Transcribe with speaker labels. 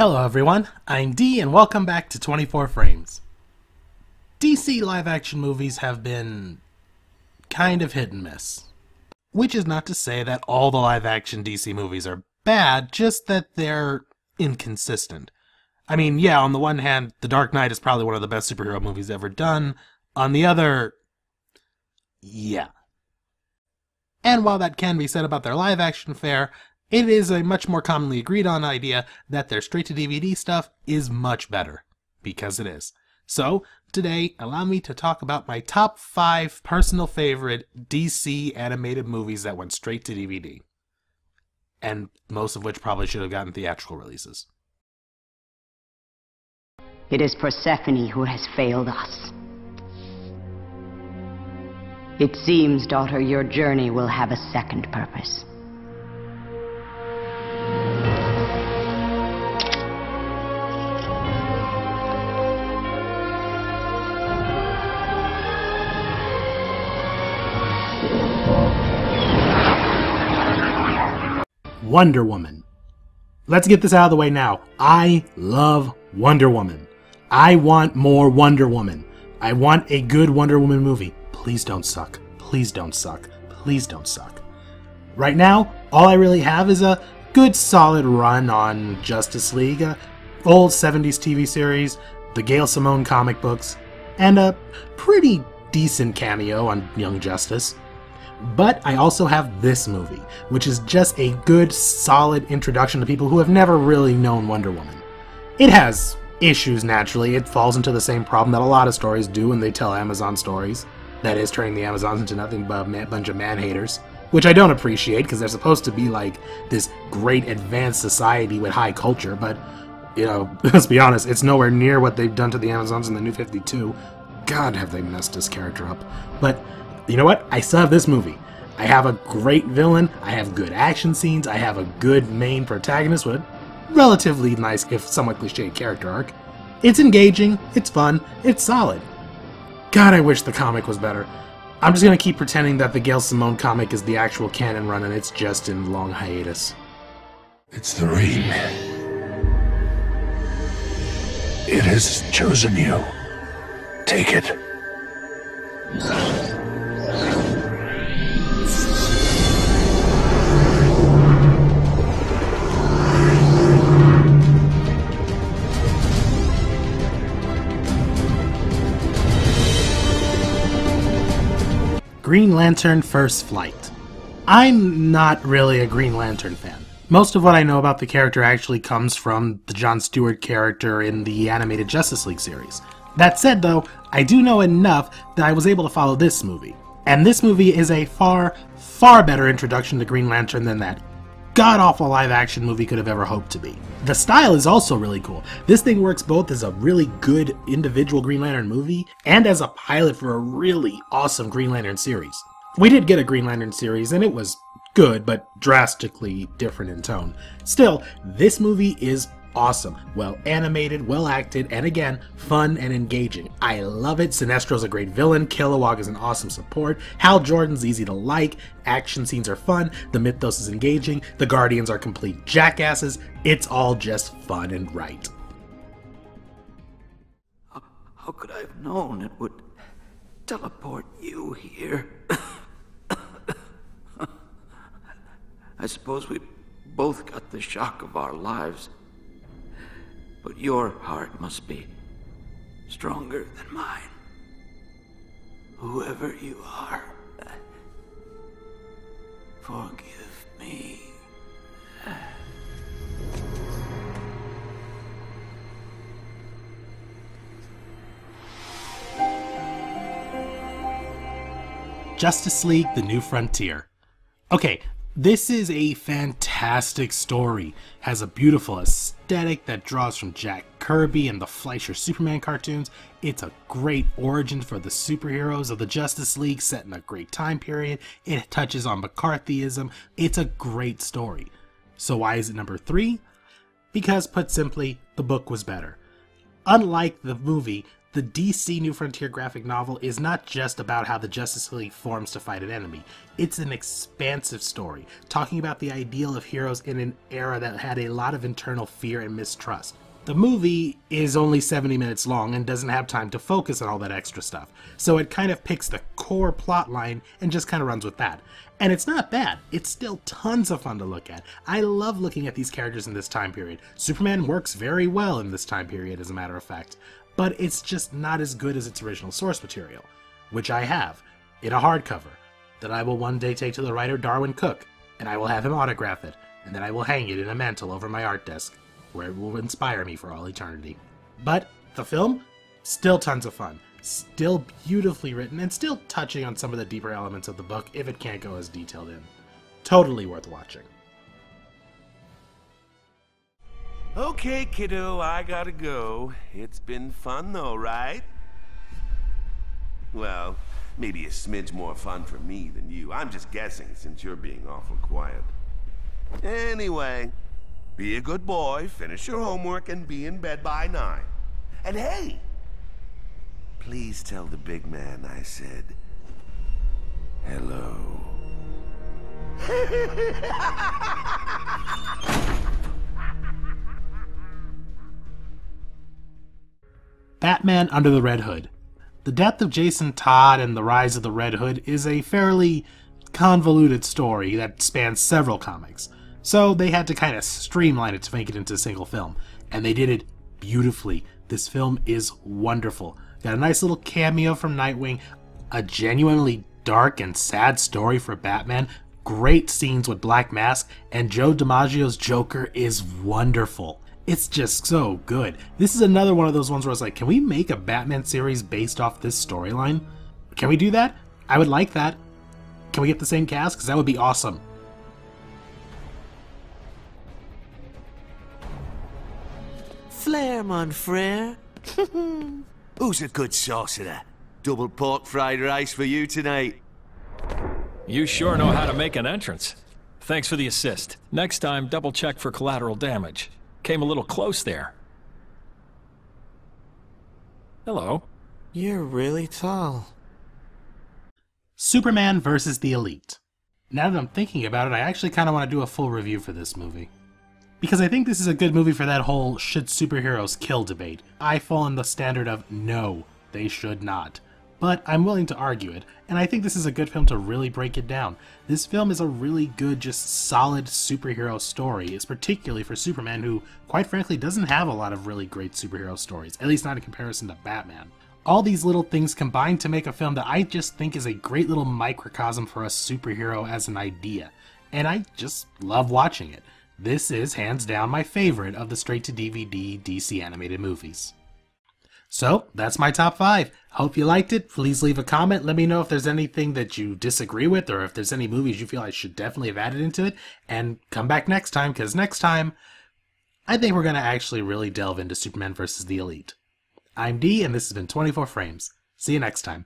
Speaker 1: Hello everyone, I'm D and welcome back to 24 Frames. DC live-action movies have been kind of hit and miss. Which is not to say that all the live-action DC movies are bad, just that they're inconsistent. I mean, yeah, on the one hand, The Dark Knight is probably one of the best superhero movies ever done. On the other, yeah. And while that can be said about their live-action fare, it is a much more commonly agreed on idea that their straight-to-DVD stuff is much better. Because it is. So, today, allow me to talk about my top 5 personal favorite DC animated movies that went straight to DVD. And most of which probably should have gotten theatrical releases.
Speaker 2: It is Persephone who has failed us. It seems, daughter, your journey will have a second purpose.
Speaker 1: Wonder Woman. Let's get this out of the way now. I love Wonder Woman. I want more Wonder Woman. I want a good Wonder Woman movie. Please don't suck. Please don't suck. Please don't suck. Right now, all I really have is a good solid run on Justice League, old 70s TV series, the Gail Simone comic books, and a pretty decent cameo on Young Justice. But I also have this movie, which is just a good, solid introduction to people who have never really known Wonder Woman. It has issues, naturally. It falls into the same problem that a lot of stories do when they tell Amazon stories. That is, turning the Amazons into nothing but a bunch of man-haters. Which I don't appreciate, because they're supposed to be like this great advanced society with high culture, but, you know, let's be honest, it's nowhere near what they've done to the Amazons in the New 52. God, have they messed this character up. But you know what? I still have this movie. I have a great villain, I have good action scenes, I have a good main protagonist with a relatively nice, if somewhat cliched, character arc. It's engaging, it's fun, it's solid. God, I wish the comic was better. I'm just gonna keep pretending that the Gail Simone comic is the actual canon run and it's just in long hiatus.
Speaker 3: It's the ring. It has chosen you. Take it.
Speaker 1: Green Lantern First Flight. I'm not really a Green Lantern fan. Most of what I know about the character actually comes from the Jon Stewart character in the animated Justice League series. That said though, I do know enough that I was able to follow this movie. And this movie is a far, far better introduction to Green Lantern than that god-awful live-action movie could have ever hoped to be. The style is also really cool. This thing works both as a really good individual Green Lantern movie and as a pilot for a really awesome Green Lantern series. We did get a Green Lantern series and it was good, but drastically different in tone. Still, this movie is awesome. Well animated, well acted, and again, fun and engaging. I love it. Sinestro's a great villain, Kilowog is an awesome support, Hal Jordan's easy to like, action scenes are fun, the mythos is engaging, the Guardians are complete jackasses, it's all just fun and right.
Speaker 4: How could I have known it would teleport you here? I suppose we both got the shock of our lives. But your heart must be stronger than mine. Whoever you are, forgive me.
Speaker 1: Justice League: The New Frontier. Okay, this is a fantastic story. Has a beautiful aesthetic that draws from Jack Kirby and the Fleischer Superman cartoons. It's a great origin for the superheroes of the Justice League set in a great time period. It touches on McCarthyism. It's a great story. So why is it number 3? Because, put simply, the book was better. Unlike the movie, The DC New Frontier graphic novel is not just about how the Justice League forms to fight an enemy. It's an expansive story, talking about the ideal of heroes in an era that had a lot of internal fear and mistrust. The movie is only 70 minutes long and doesn't have time to focus on all that extra stuff, so it kind of picks the core plot line and just kind of runs with that. And it's not bad, it's still tons of fun to look at. I love looking at these characters in this time period. Superman works very well in this time period, as a matter of fact, but it's just not as good as its original source material, which I have, in a hardcover, that I will one day take to the writer Darwin Cook, and I will have him autograph it, and then I will hang it in a mantle over my art desk, where it will inspire me for all eternity. But the film, still tons of fun, still beautifully written, and still touching on some of the deeper elements of the book if it can't go as detailed in. Totally worth watching.
Speaker 5: Okay, kiddo, I gotta go. It's been fun though, right? Well, maybe a smidge more fun for me than you. I'm just guessing since you're being awful quiet. Anyway, be a good boy, finish your homework, and be in bed by 9. And hey, please tell the big man I said hello.
Speaker 1: Batman Under the Red Hood. The death of Jason Todd and the rise of the Red Hood is a fairly convoluted story that spans several comics, so they had to kind of streamline it to make it into a single film, and they did it beautifully. This film is wonderful. Got a nice little cameo from Nightwing, a genuinely dark and sad story for Batman, great scenes with Black Mask, and Joe DiMaggio's Joker is wonderful. It's just so good. This is another one of those ones where I was like, can we make a Batman series based off this storyline? Can we do that? I would like that. Can we get the same cast? Because that would be awesome.
Speaker 6: Flair, mon frere. Who's a good saucer? Double pork fried rice for you tonight.
Speaker 7: You sure know how to make an entrance. Thanks for the assist. Next time, double check for collateral damage. Came a little close there. Hello.
Speaker 6: You're really tall.
Speaker 1: Superman vs. the Elite. Now that I'm thinking about it, I actually kind of want to do a full review for this movie. Because I think this is a good movie for that whole should superheroes kill debate. I fall in the standard of no, they should not. But I'm willing to argue it, and I think this is a good film to really break it down. This film is a really good, just solid superhero story. It's particularly for Superman, who, quite frankly, doesn't have a lot of really great superhero stories, at least not in comparison to Batman. All these little things combine to make a film that I just think is a great little microcosm for a superhero as an idea, and I just love watching it. This is hands down my favorite of the straight-to-DVD DC animated movies. So, that's my top 5. Hope you liked it. Please leave a comment. Let me know if there's anything that you disagree with, or if there's any movies you feel I should definitely have added into it. And come back next time, because next time, I think we're going to actually really delve into Superman vs. the Elite. I'm D, and this has been 24 Frames. See you next time.